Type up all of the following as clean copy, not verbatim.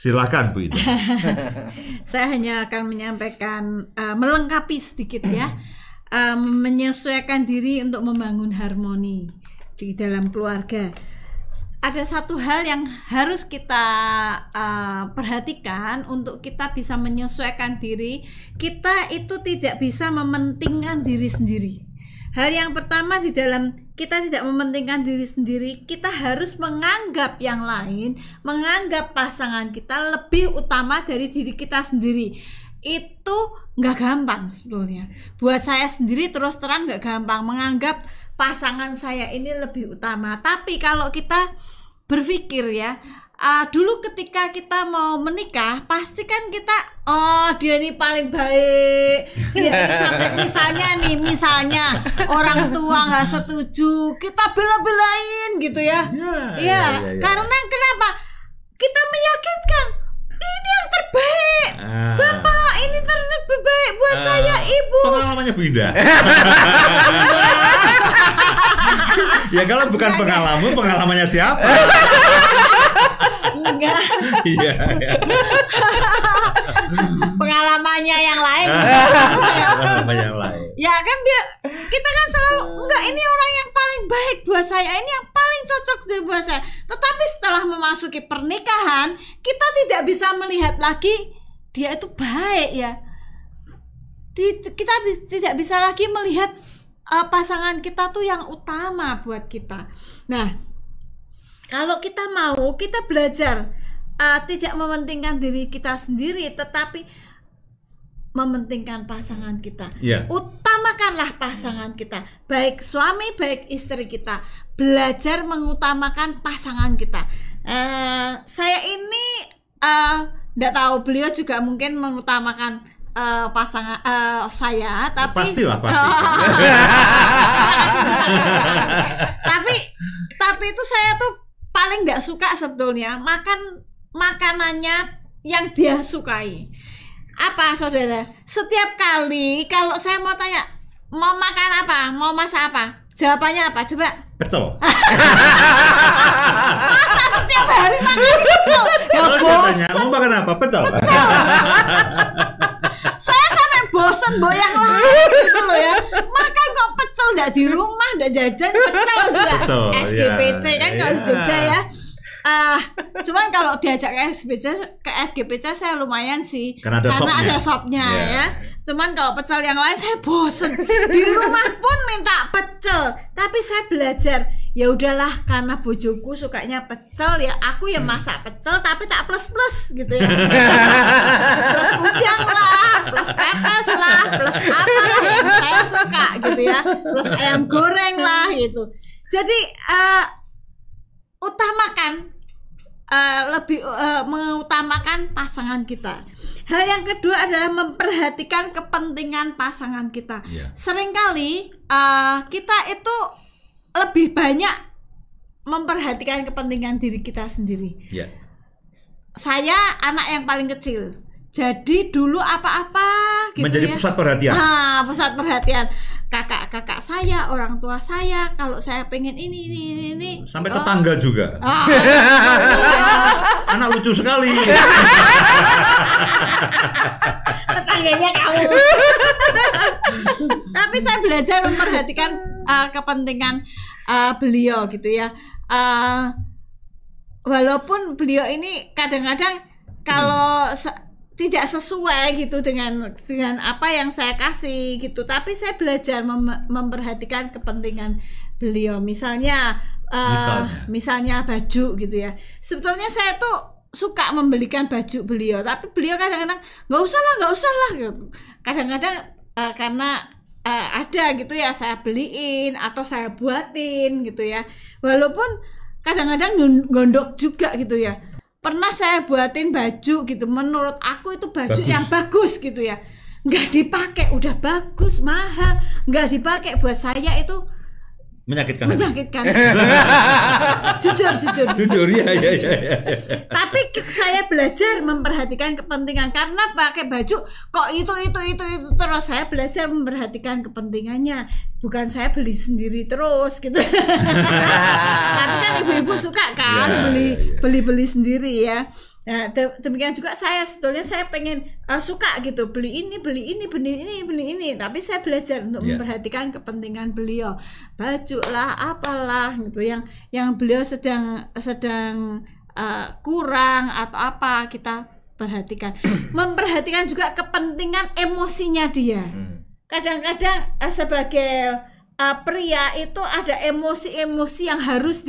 Silakan Bu Ida. Saya hanya akan menyampaikan melengkapi sedikit ya, menyesuaikan diri untuk membangun harmoni di dalam keluarga. Ada satu hal yang harus kita perhatikan untuk kita bisa menyesuaikan diri. Kita itu tidak bisa mementingkan diri sendiri. Hal yang pertama di dalam kita tidak mementingkan diri sendiri, kita harus menganggap yang lain, menganggap pasangan kita lebih utama dari diri kita sendiri. Itu nggak gampang sebetulnya. Buat saya sendiri terus terang nggak gampang menganggap pasangan saya ini lebih utama. Tapi kalau kita berpikir ya, dulu ketika kita mau menikah pasti kan kita dia ini paling baik, dia ini sampai misalnya orang tua nggak setuju kita bela-belain gitu ya. Karena kenapa kita meyakinkan ini yang terbaik, bapak ini terbaik buat saya, ibu. Pengalamannya Bu Ida. Ya kalau bukan pengalamannya siapa? Enggak. Iya. Pengalamannya yang lain. Pengalamannya yang lain. Ya kan kita kan selalu enggak, ini orang yang paling baik buat saya, ini yang paling cocok buat saya. Tetapi setelah memasuki pernikahan, kita tidak bisa melihat lagi dia itu baik ya. Kita tidak bisa lagi melihat pasangan kita tuh yang utama buat kita. Nah, kalau kita mau, kita belajar tidak mementingkan diri kita sendiri, tetapi mementingkan pasangan kita. Utamakanlah pasangan kita, baik suami, baik istri kita. Belajar mengutamakan pasangan kita. Saya ini nggak tahu, beliau juga mungkin mengutamakan pasangan saya, tapi pasti. tapi itu saya tuh paling nggak suka sebetulnya makanannya yang dia sukai. Apa saudara? Setiap kali kalau saya mau tanya mau makan apa, mau masak apa, jawabannya apa? Coba. Pecel. Masa setiap hari makan pecel? Ya bosan. Mau makan apa? Pecel. Saya sampai bosan yang lain gitu loh ya. Makan kok pecel, nggak di rumah, nggak jajan pecel juga. SGPC kan kalau di Jogja ya. Cuman kalau diajak ke SGPC saya lumayan sih, karena ada sopnya ya. Cuman kalau pecel yang lain saya bosen. Di rumah pun minta pecel, tapi saya belajar ya udahlah, karena bojoku sukanya pecel ya aku ya masak pecel tapi tak plus gitu ya. Plus udang lah, plus pepes lah, plus apa yang saya suka gitu ya, plus ayam goreng lah gitu. Jadi mengutamakan pasangan kita. Hal yang kedua adalah memperhatikan kepentingan pasangan kita. Seringkali kita itu lebih banyak memperhatikan kepentingan diri kita sendiri. Saya anak yang paling kecil, jadi dulu apa-apa gitu menjadi pusat perhatian. Pusat perhatian kakak saya, orang tua saya. Kalau saya pengen ini sampai tetangga juga. Anak lucu sekali. Tetangganya kamu. Tapi saya belajar memperhatikan kepentingan beliau gitu ya. Walaupun beliau ini kadang-kadang kalau tidak sesuai gitu dengan apa yang saya kasih gitu, tapi saya belajar memperhatikan kepentingan beliau. Misalnya baju gitu ya. Sebetulnya saya tuh suka membelikan baju beliau, tapi beliau kadang-kadang nggak usah lah gitu. Kadang-kadang karena ada gitu ya saya beliin atau saya buatin gitu ya. Walaupun kadang-kadang gondok juga gitu ya. Pernah saya buatin baju gitu, menurut aku itu baju yang bagus gitu ya, nggak dipakai udah bagus, mahal, nggak dipakai buat saya itu menyakitkan. Jujur ya. Tapi saya belajar memperhatikan kepentingan, karena pakai baju kok itu terus. Saya belajar memperhatikan kepentingannya, bukan saya beli sendiri terus gitu. Tapi kan ibu-ibu suka kan beli sendiri ya. Nah, demikian juga sebetulnya saya pengen suka gitu, beli ini, tapi saya belajar untuk memperhatikan kepentingan beliau, baju lah, apalah gitu yang beliau sedang kurang atau apa kita perhatikan. Memperhatikan juga kepentingan emosinya dia. Kadang-kadang sebagai pria itu ada emosi-emosi yang harus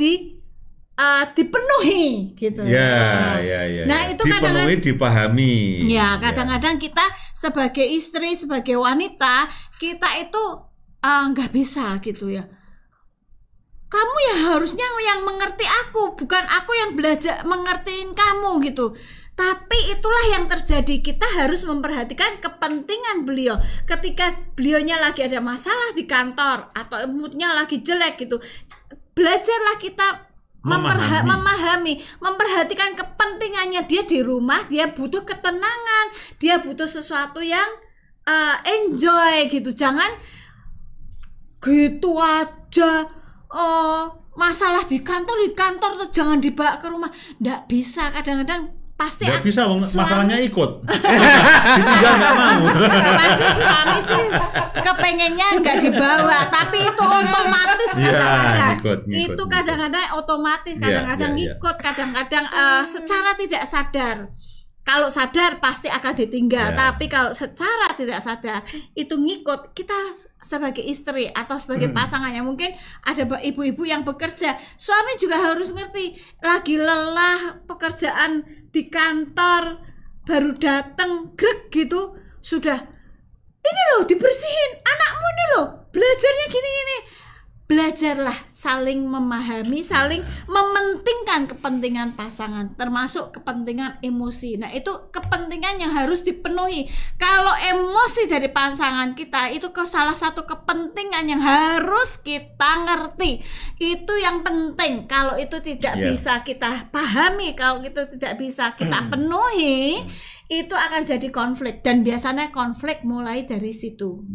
dipenuhi gitu. Ya. Nah, itu dipenuhi, dipahami. Ya, kadang-kadang kita sebagai istri, sebagai wanita, kita itu nggak bisa gitu ya. Kamu ya harusnya yang mengerti aku, bukan aku yang belajar mengertiin kamu gitu. Tapi itulah yang terjadi. Kita harus memperhatikan kepentingan beliau. Ketika beliaunya lagi ada masalah di kantor atau moodnya lagi jelek gitu, belajarlah kita memahami, memperhatikan kepentingannya. Dia di rumah, dia butuh ketenangan, dia butuh sesuatu yang enjoy gitu. Jangan gitu aja. Masalah di kantor tuh jangan dibawa ke rumah. Nggak bisa, kadang-kadang pasti nggak bisa, masalahnya ikut. Ditinggal nggak mau. Pasti suami sih kepengennya nggak dibawa, tapi itu otomatis kadang-kadang. Itu kadang-kadang otomatis, kadang-kadang ngikut, kadang-kadang secara tidak sadar. Kalau sadar pasti akan ditinggal, tapi kalau secara tidak sadar itu ngikut. Kita sebagai istri atau sebagai pasangannya, mungkin ada ibu-ibu yang bekerja, suami juga harus ngerti, lagi lelah pekerjaan di kantor, baru datang greg gitu, sudah ini loh dibersihin, anakmu ini loh belajarnya gini-gini. Belajarlah saling memahami, saling mementingkan kepentingan pasangan, termasuk kepentingan emosi. Nah, itu kepentingan yang harus dipenuhi. Kalau emosi dari pasangan kita itu salah satu kepentingan yang harus kita ngerti. Itu yang penting. Kalau itu tidak bisa kita pahami, kalau itu tidak bisa kita penuhi, itu akan jadi konflik. Dan biasanya konflik mulai dari situ.